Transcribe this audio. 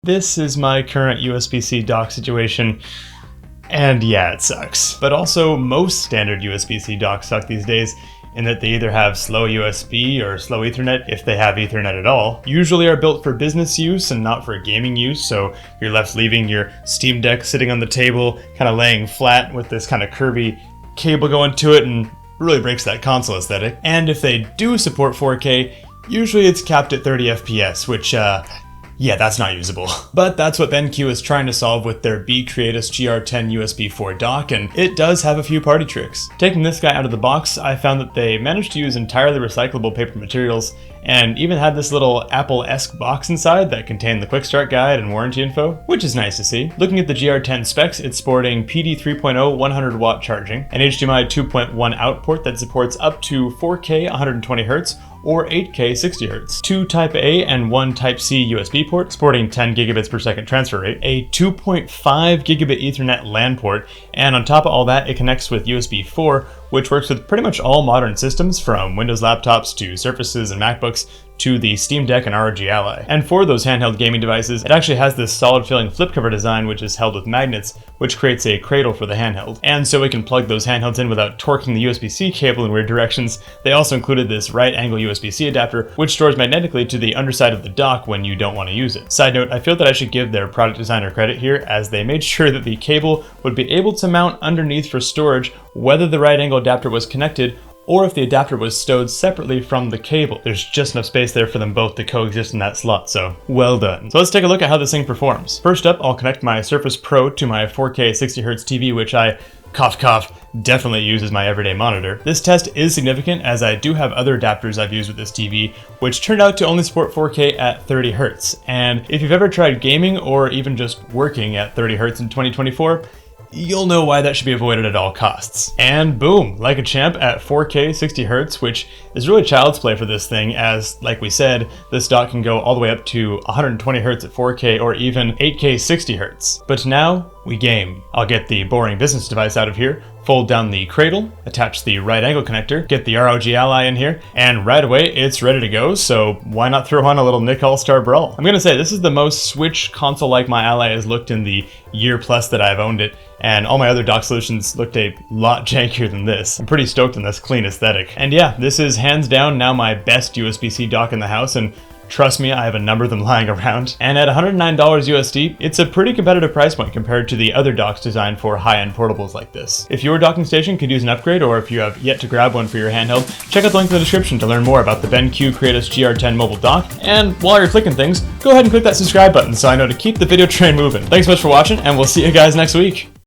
This is my current USB-C dock situation, and yeah, it sucks. But also, most standard USB-C docks suck these days in that they either have slow USB or slow Ethernet, if they have Ethernet at all. Usually are built for business use and not for gaming use, so you're left leaving your Steam Deck sitting on the table, kind of laying flat with this kind of curvy cable going to it, and really breaks that console aesthetic. And if they do support 4K, usually it's capped at 30 FPS, which yeah, that's not usable. But that's what BenQ is trying to solve with their BCreatus GR10 USB 4 dock, and it does have a few party tricks. Taking this guy out of the box, I found that they managed to use entirely recyclable paper materials, and even had this little Apple-esque box inside that contained the quick start guide and warranty info, which is nice to see. Looking at the GR10 specs, it's sporting PD 3.0 100 watt charging, an HDMI 2.1 out port that supports up to 4K 120Hz, or 8K 60Hz, 2 Type-A and 1 Type-C USB port, sporting 10 gigabits per second transfer rate, a 2.5 gigabit Ethernet LAN port, and on top of all that, it connects with USB 4, which works with pretty much all modern systems, from Windows laptops to Surfaces and MacBooks, to the Steam Deck and ROG Ally. And for those handheld gaming devices, it actually has this solid filling flip cover design which is held with magnets, which creates a cradle for the handheld. And so we can plug those handhelds in without torquing the USB-C cable in weird directions. They also included this right angle USB-C adapter, which stores magnetically to the underside of the dock when you don't want to use it. Side note, I feel that I should give their product designer credit here, as they made sure that the cable would be able to mount underneath for storage whether the right angle adapter was connected or if the adapter was stowed separately from the cable. There's just enough space there for them both to coexist in that slot, so well done. So let's take a look at how this thing performs. First up, I'll connect my Surface Pro to my 4K 60Hz TV, which I, cough cough, definitely use as my everyday monitor. This test is significant, as I do have other adapters I've used with this TV, which turned out to only support 4K at 30 Hz. And if you've ever tried gaming or even just working at 30 Hz in 2024, you'll know why that should be avoided at all costs. And boom, like a champ at 4K 60Hz, which is really child's play for this thing, as, like we said, this dock can go all the way up to 120Hz at 4K or even 8K 60Hz. But now, we game. I'll get the boring business device out of here, fold down the cradle, attach the right angle connector, get the ROG Ally in here, and right away it's ready to go, so why not throw on a little Nick All-Star Brawl? I'm gonna say this is the most Switch console like my Ally has looked in the year plus that I've owned it, and all my other dock solutions looked a lot jankier than this. I'm pretty stoked on this clean aesthetic. And yeah, this is hands down now my best USB-C dock in the house, and trust me, I have a number of them lying around. And at $109 USD, it's a pretty competitive price point compared to the other docks designed for high-end portables like this. If your docking station could use an upgrade, or if you have yet to grab one for your handheld, check out the link in the description to learn more about the BenQ Creatus GR10 mobile dock. And while you're clicking things, go ahead and click that subscribe button so I know to keep the video train moving. Thanks so much for watching, and we'll see you guys next week.